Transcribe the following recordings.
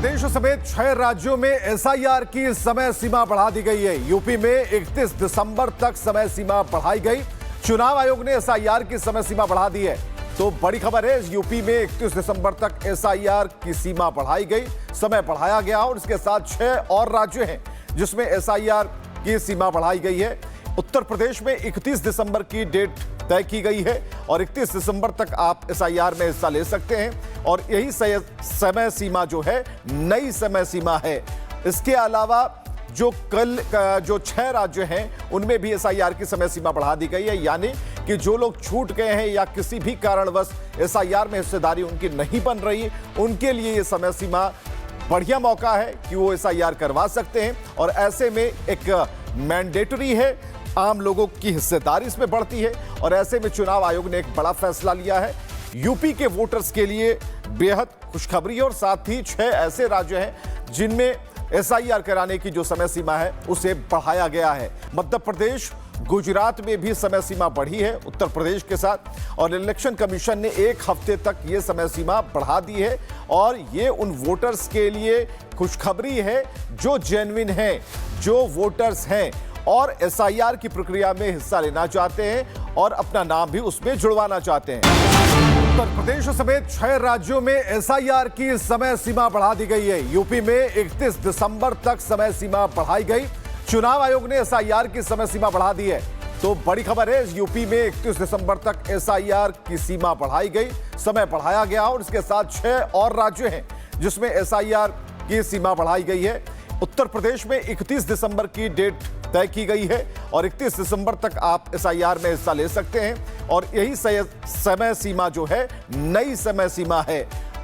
प्रदेश समेत 6 राज्यों में एसआईआर की समय सीमा बढ़ा दी गई है। यूपी में 31 दिसंबर तक समय सीमा बढ़ाई गई। चुनाव आयोग ने एसआईआर की समय सीमा बढ़ा दी है। तो बड़ी खबर है, यूपी में 31 दिसंबर तक एसआईआर की सीमा बढ़ाई गई, समय बढ़ाया गया और इसके साथ 6 और राज्य हैं जिसमें एसआईआर की सीमा बढ़ाई गई है। उत्तर प्रदेश में 31 दिसंबर की डेट तय की गई है और 31 दिसंबर तक आप एसआईआर में हिस्सा ले सकते हैं और यही समय सीमा जो है नई समय सीमा है। इसके अलावा जो 6 राज्य हैं उनमें भी एसआईआर की समय सीमा बढ़ा दी गई है, यानी कि जो लोग छूट गए हैं या किसी भी कारणवश एसआईआर में हिस्सेदारी उनकी नहीं बन रही, उनके लिए ये समय सीमा बढ़िया मौका है कि वो एसआईआर करवा सकते हैं और ऐसे में एक मैंडेटरी है, आम लोगों की हिस्सेदारी इसमें बढ़ती है और ऐसे में चुनाव आयोग ने एक बड़ा फैसला लिया है। यूपी के वोटर्स के लिए बेहद खुशखबरी है और साथ ही 6 ऐसे राज्य हैं जिनमें एसआईआर कराने की जो समय सीमा है उसे बढ़ाया गया है। मध्य प्रदेश, गुजरात में भी समय सीमा बढ़ी है उत्तर प्रदेश के साथ और इलेक्शन कमीशन ने 1 हफ्ते तक ये समय सीमा बढ़ा दी है और ये उन वोटर्स के लिए खुशखबरी है जो जेन्युइन हैं, जो वोटर्स हैं और एसआईआर की प्रक्रिया में हिस्सा लेना चाहते हैं और अपना नाम भी उसमें जुड़वाना चाहते हैं। उत्तर प्रदेश समेत 6 राज्यों में एसआईआर की समय सीमा बढ़ा दी गई है। यूपी में 31 दिसंबर तक समय सीमा बढ़ाई गई। चुनाव आयोग ने एसआईआर की समय सीमा बढ़ा दी है। तो बड़ी खबर है, यूपी में 31 दिसंबर तक एसआईआर की सीमा बढ़ाई गई, समय बढ़ाया गया और इसके साथ 6 और राज्य हैं जिसमें एसआईआर की सीमा बढ़ाई गई है। उत्तर प्रदेश में 31 दिसंबर की डेट तय की गई है और 31 दिसंबर तक आप एसआईआर में हिस्सा ले सकते हैं और यही समय सीमा जो है नई समय सीमा है।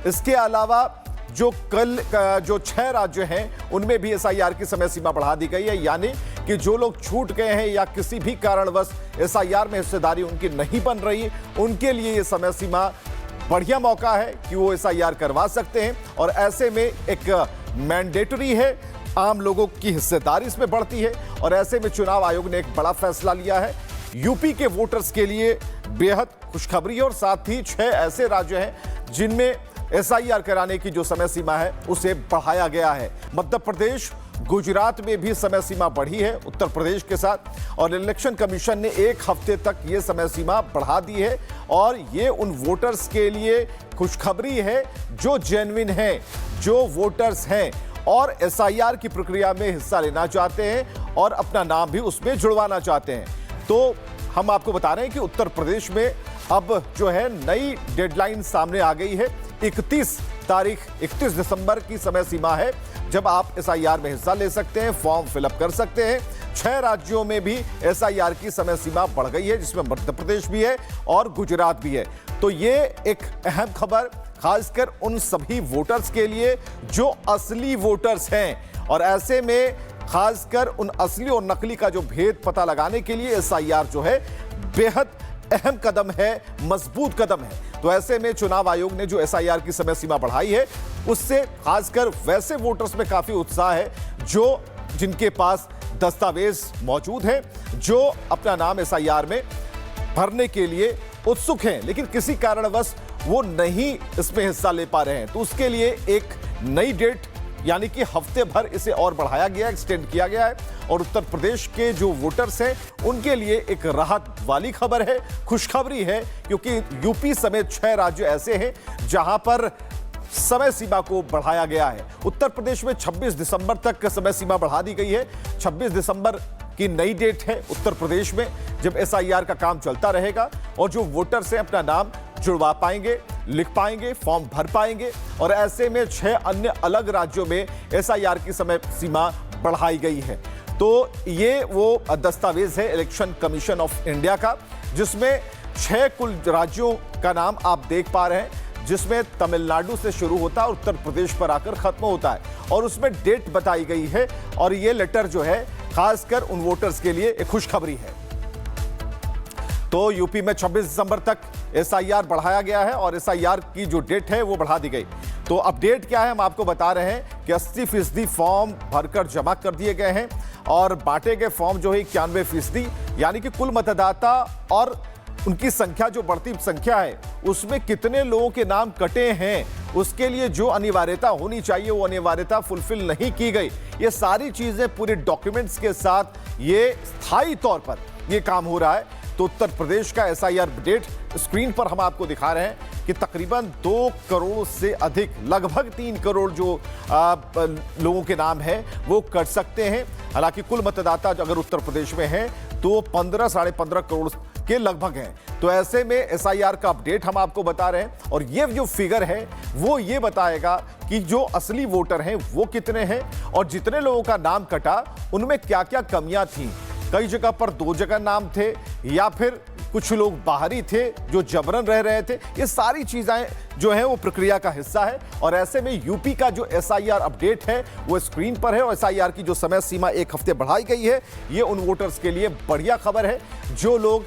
इसके अलावा जो 6 राज्य हैं उनमें भी एसआईआर की समय सीमा बढ़ा दी गई है, यानी कि जो लोग छूट गए हैं या किसी भी कारणवश एसआईआर में हिस्सेदारी उनकी नहीं बन रही, उनके लिए ये समय सीमा बढ़िया मौका है कि वो एसआईआर करवा सकते हैं और ऐसे में एक मैंडेटरी है, आम लोगों की हिस्सेदारी इसमें बढ़ती है और ऐसे में चुनाव आयोग ने एक बड़ा फैसला लिया है। यूपी के वोटर्स के लिए बेहद खुशखबरी है और साथ ही 6 ऐसे राज्य हैं जिनमें एसआईआर कराने की जो समय सीमा है उसे बढ़ाया गया है। मध्य प्रदेश, गुजरात में भी समय सीमा बढ़ी है उत्तर प्रदेश के साथ और इलेक्शन कमीशन ने 1 हफ्ते तक ये समय सीमा बढ़ा दी है और ये उन वोटर्स के लिए खुशखबरी है जो जेन्युइन हैं, जो वोटर्स हैं और एसआईआर की प्रक्रिया में हिस्सा लेना चाहते हैं और अपना नाम भी उसमें जुड़वाना चाहते हैं। तो हम आपको बता रहे हैं कि उत्तर प्रदेश में अब जो है नई डेडलाइन सामने आ गई है। 31 दिसंबर की समय सीमा है जब आप एसआईआर में हिस्सा ले सकते हैं, फॉर्म फिलअप कर सकते हैं। 6 राज्यों में भी एसआईआर की समय सीमा बढ़ गई है जिसमें मध्य प्रदेश भी है और गुजरात भी है। तो ये एक अहम खबर खासकर उन सभी वोटर्स के लिए जो असली वोटर्स हैं और ऐसे में खासकर उन असली और नकली का जो भेद पता लगाने के लिए एसआईआर जो है बेहद अहम कदम है, मजबूत कदम है। तो ऐसे में चुनाव आयोग ने जो एसआईआर की समय सीमा बढ़ाई है उससे खासकर वैसे वोटर्स में काफी उत्साह है जो जिनके पास दस्तावेज मौजूद हैं, जो अपना नाम एसआईआर में भरने के लिए उत्सुक हैं लेकिन किसी कारणवश वो नहीं इसमें हिस्सा ले पा रहे हैं। तो उसके लिए एक नई डेट यानी कि हफ्ते भर इसे और बढ़ाया गया, एक्सटेंड किया गया है और उत्तर प्रदेश के जो वोटर्स हैं उनके लिए एक राहत वाली खबर है, खुशखबरी है, क्योंकि यूपी समेत 6 राज्य ऐसे हैं जहां पर समय सीमा को बढ़ाया गया है। उत्तर प्रदेश में 26 दिसंबर तक समय सीमा बढ़ा दी गई है। 26 दिसंबर की नई डेट है उत्तर प्रदेश में जब एसआईआर का काम चलता रहेगा और जो वोटर्स हैं अपना नाम जुड़वा पाएंगे, लिख पाएंगे, फॉर्म भर पाएंगे और ऐसे में 6 अन्य अलग राज्यों में एसआईआर की समय सीमा बढ़ाई गई है। तो ये वो दस्तावेज है इलेक्शन कमीशन ऑफ इंडिया का जिसमें 6 कुल राज्यों का नाम आप देख पा रहे हैं, जिसमें तमिलनाडु से शुरू होता है और उत्तर प्रदेश पर आकर खत्म होता है और उसमें डेट बताई गई है और ये लेटर जो है खासकर उन वोटर्स के लिए एक खुशखबरी है। तो यूपी में 26 दिसंबर तक एसआईआर बढ़ाया गया है और एसआईआर की जो डेट है वो बढ़ा दी गई। तो अपडेट क्या है, हम आपको बता रहे हैं कि 80% फॉर्म भरकर जमा कर दिए गए हैं और बांटे गए फॉर्म जो है 91%, यानी कि कुल मतदाता और उनकी संख्या जो बढ़ती संख्या है उसमें कितने लोगों के नाम कटे हैं, उसके लिए जो अनिवार्यता होनी चाहिए वो अनिवार्यता फुलफिल नहीं की गई। ये सारी चीजें पूरे डॉक्यूमेंट्स के साथ ये स्थायी तौर पर ये काम हो रहा है। तो उत्तर प्रदेश का एसआईआर अपडेट स्क्रीन पर हम आपको दिखा रहे हैं कि तकरीबन 2 करोड़ से अधिक, लगभग 3 करोड़ जो लोगों के नाम हैं वो कट सकते हैं। हालांकि कुल मतदाता अगर उत्तर प्रदेश में हैं तो 15 साढ़े 15 करोड़ के लगभग हैं। तो ऐसे में एसआईआर का अपडेट हम आपको बता रहे हैं और ये जो फिगर है वो ये बताएगा कि जो असली वोटर हैं वो कितने हैं और जितने लोगों का नाम कटा उनमें क्या क्या कमियां थी। कई जगह पर 2 जगह नाम थे या फिर कुछ लोग बाहरी थे जो जबरन रह रहे थे। ये सारी चीजें जो है वो प्रक्रिया का हिस्सा है और ऐसे में यूपी का जो एसआईआर अपडेट है वो स्क्रीन पर है और एसआईआर की जो समय सीमा 1 हफ्ते बढ़ाई गई है, ये उन वोटर्स के लिए बढ़िया खबर है जो लोग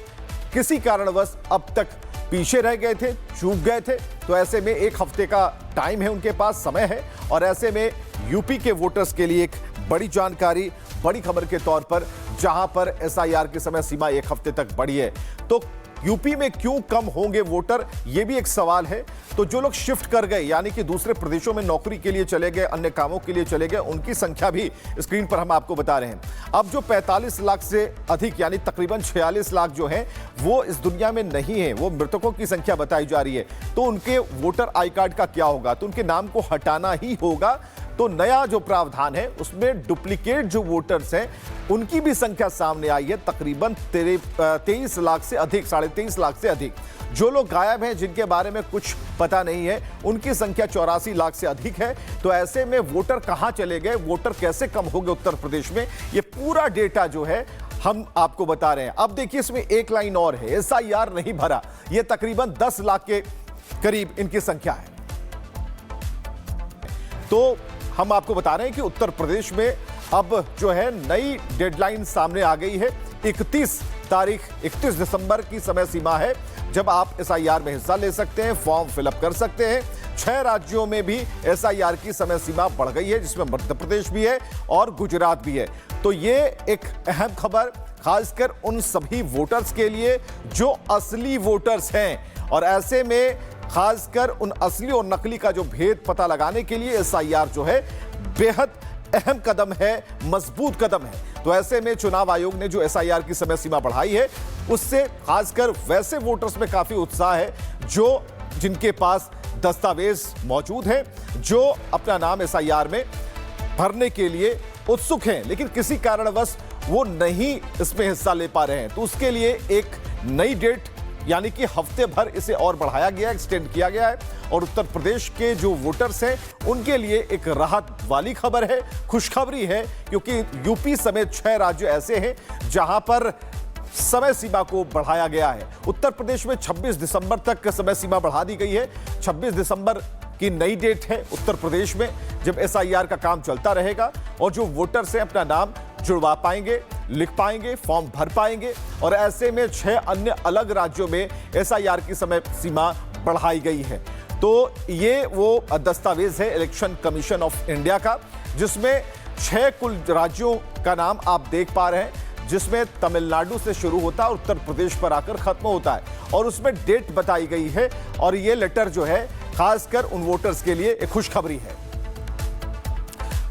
किसी कारणवश अब तक पीछे रह गए थे, चूक गए थे। तो ऐसे में 1 हफ्ते का टाइम है, उनके पास समय है और ऐसे में यूपी के वोटर्स के लिए एक बड़ी जानकारी, बड़ी खबर के तौर पर, जहां पर एसआईआर की समय सीमा 1 हफ्ते तक बढ़ी है। तो यूपी में क्यों कम होंगे वोटर, यह भी एक सवाल है। तो जो लोग शिफ्ट कर गए यानी कि दूसरे प्रदेशों में नौकरी के लिए चले गए, अन्य कामों के लिए चले गए, उनकी संख्या भी स्क्रीन पर हम आपको बता रहे हैं। अब जो 45 लाख से अधिक यानी तकरीबन 46 लाख जो हैं वो इस दुनिया में नहीं है, वो मृतकों की संख्या बताई जा रही है। तो उनके वोटर आई कार्ड का क्या होगा? तो उनके नाम को हटाना ही होगा। तो नया जो प्रावधान है उसमें डुप्लीकेट जो वोटर्स हैं उनकी भी संख्या सामने आई है, तकरीबन 23 लाख से अधिक, 23.5 लाख से अधिक। जो लोग गायब हैं, जिनके बारे में कुछ पता नहीं है, उनकी संख्या 84 लाख से अधिक है। तो ऐसे में वोटर कहां चले गए, वोटर कैसे कम हो गए उत्तर प्रदेश में, ये पूरा डेटा जो है हम आपको बता रहे हैं। अब देखिए इसमें एक लाइन और है, एसआईआर नहीं भरा, ये तकरीबन 10 लाख के करीब इनकी संख्या है। तो हम आपको बता रहे हैं कि उत्तर प्रदेश में अब जो है नई डेडलाइन सामने आ गई है। 31 दिसंबर की समय सीमा है जब आप एसआईआर में हिस्सा ले सकते हैं, फॉर्म फिलअप कर सकते हैं। 6 राज्यों में भी एसआईआर की समय सीमा बढ़ गई है, जिसमें मध्य प्रदेश भी है और गुजरात भी है। तो ये एक अहम खबर खासकर उन सभी वोटर्स के लिए जो असली वोटर्स हैं और ऐसे में खासकर उन असली और नकली का जो भेद पता लगाने के लिए एसआईआर जो है बेहद अहम कदम है, मजबूत कदम है। तो ऐसे में चुनाव आयोग ने जो एसआईआर की समय सीमा बढ़ाई है उससे खासकर वैसे वोटर्स में काफी उत्साह है जो जिनके पास दस्तावेज मौजूद हैं, जो अपना नाम एसआईआर में भरने के लिए उत्सुक हैं लेकिन किसी कारणवश वो नहीं इसमें हिस्सा ले पा रहे हैं। तो उसके लिए एक नई डेट यानी कि हफ्ते भर इसे और बढ़ाया गया, एक्सटेंड किया गया है और उत्तर प्रदेश के जो वोटर्स हैं उनके लिए एक राहत वाली खबर है, खुशखबरी है, क्योंकि यूपी समेत 6 राज्य ऐसे हैं जहां पर समय सीमा को बढ़ाया गया है। उत्तर प्रदेश में 26 दिसंबर तक समय सीमा बढ़ा दी गई है। 26 दिसंबर की नई डेट है उत्तर प्रदेश में जब एसआईआर का काम चलता रहेगा और जो वोटर्स हैं अपना नाम जुड़वा पाएंगे, लिख पाएंगे, फॉर्म भर पाएंगे और ऐसे में 6 अन्य अलग राज्यों में एसआईआर की समय सीमा बढ़ाई गई है। तो ये वो दस्तावेज है इलेक्शन कमीशन ऑफ इंडिया का, जिसमें 6 कुल राज्यों का नाम आप देख पा रहे हैं, जिसमें तमिलनाडु से शुरू होता है और उत्तर प्रदेश पर आकर खत्म होता है और उसमें डेट बताई गई है। और ये लेटर जो है खासकर उन वोटर्स के लिए एक खुशखबरी है।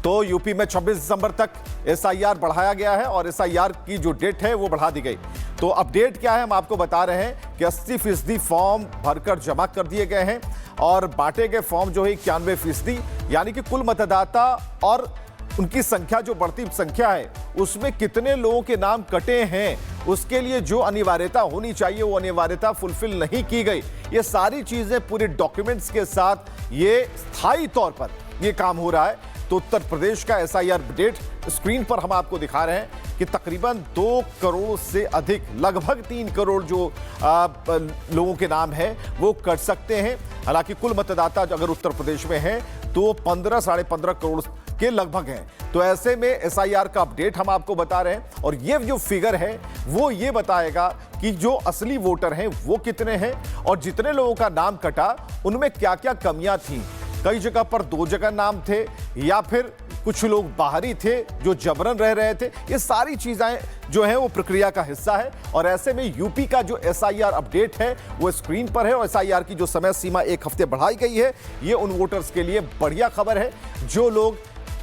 तो यूपी में 26 दिसंबर तक एसआईआर बढ़ाया गया है और एसआईआर की जो डेट है वो बढ़ा दी गई। तो अपडेट क्या है हम आपको बता रहे हैं कि 80% फॉर्म भरकर जमा कर दिए गए हैं और बांटे गए फॉर्म जो है 91%, यानी कि कुल मतदाता और उनकी संख्या जो बढ़ती संख्या है उसमें कितने लोगों के नाम कटे हैं, उसके लिए जो अनिवार्यता होनी चाहिए वो अनिवार्यता फुलफिल नहीं की गई। ये सारी चीजें पूरे डॉक्यूमेंट्स के साथ ये स्थायी तौर पर ये काम हो रहा है। तो उत्तर प्रदेश का एसआईआर अपडेट स्क्रीन पर हम आपको दिखा रहे हैं कि तकरीबन 2 करोड़ से अधिक, लगभग 3 करोड़ जो लोगों के नाम हैं वो कट सकते हैं। हालांकि कुल मतदाता अगर उत्तर प्रदेश में हैं तो 15 साढ़े 15 करोड़ के लगभग हैं। तो ऐसे में एसआईआर का अपडेट हम आपको बता रहे हैं और ये जो फिगर है वो ये बताएगा कि जो असली वोटर हैं वो कितने हैं और जितने लोगों का नाम कटा उनमें क्या क्या कमियां थी। कई जगह पर 2 जगह नाम थे या फिर कुछ लोग बाहरी थे जो जबरन रह रहे थे। ये सारी चीजें जो है वो प्रक्रिया का हिस्सा है और ऐसे में यूपी का जो एसआईआर अपडेट है वो स्क्रीन पर है और एसआईआर की जो समय सीमा 1 हफ्ते बढ़ाई गई है, ये उन वोटर्स के लिए बढ़िया खबर है जो लोग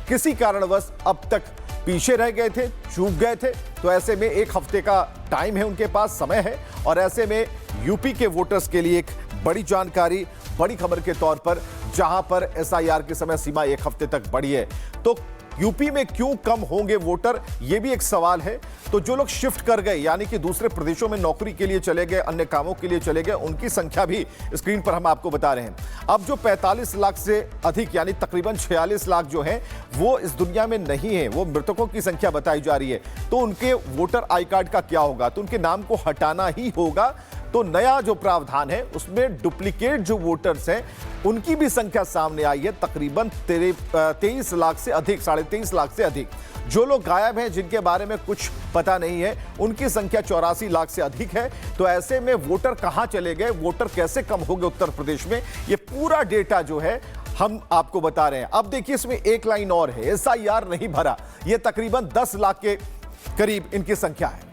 किसी कारणवश अब तक पीछे रह गए थे, चूक गए थे। तो ऐसे में 1 हफ्ते का टाइम है, उनके पास समय है और ऐसे में यूपी के वोटर्स के लिए एक बड़ी जानकारी, बड़ी खबर के तौर पर, जहां पर एसआईआर की समय सीमा 1 हफ्ते तक बढ़ी है। तो यूपी में क्यों कम होंगे वोटर, यह भी एक सवाल है। तो जो लोग शिफ्ट कर गए यानी कि दूसरे प्रदेशों में नौकरी के लिए चले गए, अन्य कामों के लिए चले गए, उनकी संख्या भी स्क्रीन पर हम आपको बता रहे हैं। अब जो 45 लाख से अधिक यानी तकरीबन 46 लाख जो हैं वो इस दुनिया में नहीं है, वो मृतकों की संख्या बताई जा रही है। तो उनके वोटर आई कार्ड का क्या होगा? तो उनके नाम को हटाना ही होगा। तो नया जो प्रावधान है उसमें डुप्लीकेट जो वोटर्स हैं उनकी भी संख्या सामने आई है, तकरीबन 23 लाख से अधिक, 23.5 लाख से अधिक। जो लोग गायब हैं, जिनके बारे में कुछ पता नहीं है, उनकी संख्या 84 लाख से अधिक है। तो ऐसे में वोटर कहां चले गए, वोटर कैसे कम हो गए उत्तर प्रदेश में, ये पूरा डेटा जो है हम आपको बता रहे हैं। अब देखिए इसमें एक लाइन और है, एसआईआर नहीं भरा, ये तकरीबन 10 लाख के करीब इनकी संख्या है।